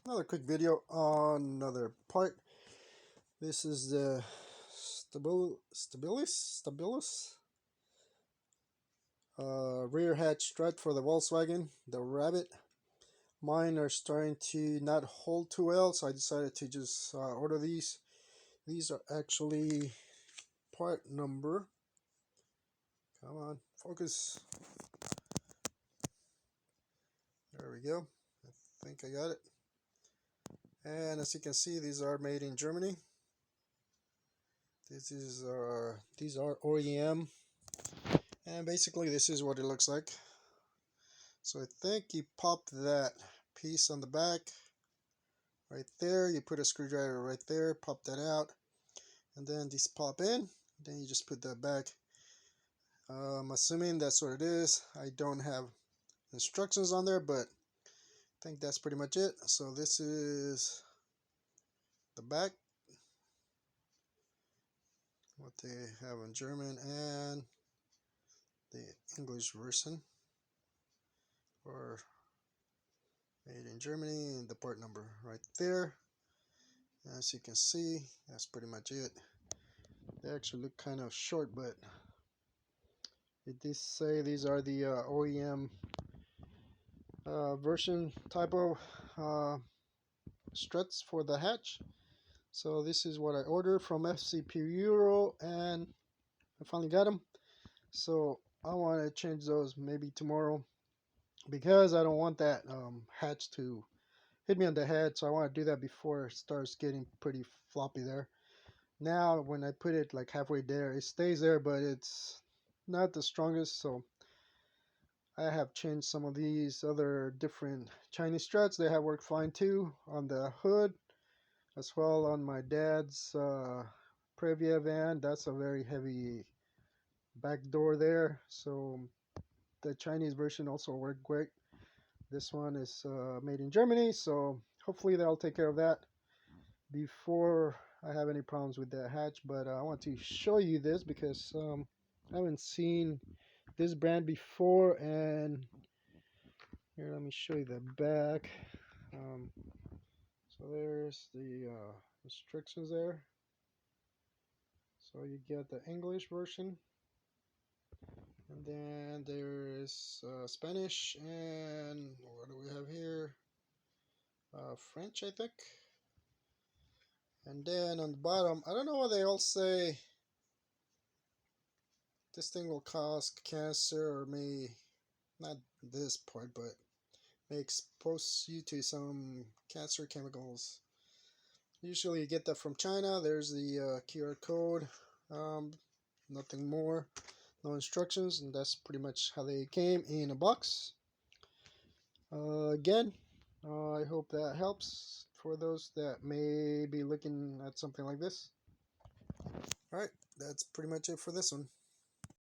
Another quick video on another part. This is the stabilis rear hatch strut for the Volkswagen, the Rabbit. Mine are starting to not hold too well, so I decided to just order these. These are actually part number. Come on, focus. There we go. I think I got it. And as you can see, these are made in Germany. These are OEM, and basically this is what it looks like. So I think you pop that piece on the back right there. You put a screwdriver right there, pop that out, and then these pop in. Then you just put that back. I'm assuming that's what it is. I don't have instructions on there, but I think that's pretty much it. So this is the back, what they have in German and the English version, or made in Germany, and the part number right there. As you can see, that's pretty much it. They actually look kind of short, but it did say these are the OEM version type of struts for the hatch. So this is what I ordered from FCP Euro, and I finally got them. So I want to change those maybe tomorrow, because I don't want that hatch to hit me on the head. So I want to do that before it starts getting pretty floppy there. Now when I put it like halfway there, it stays there, but it's not the strongest. So I have changed some of these other different Chinese struts. They have worked fine too on the hood, as well on my dad's Previa van. That's a very heavy back door there, so the Chinese version also worked great. This one is made in Germany, so hopefully they'll take care of that before I have any problems with the hatch. But I want to show you this because I haven't seen this brand before. And here, let me show you the back. So there's the instructions there. So you get the English version, and then there is Spanish, and what do we have here? French, I think. And then on the bottom, I don't know why they all say this thing will cause cancer, or may, not this part, but may expose you to some cancer chemicals. Usually you get that from China. There's the QR code. Nothing more, no instructions, and that's pretty much how they came in a box. Again, I hope that helps for those that may be looking at something like this. Alright, that's pretty much it for this one.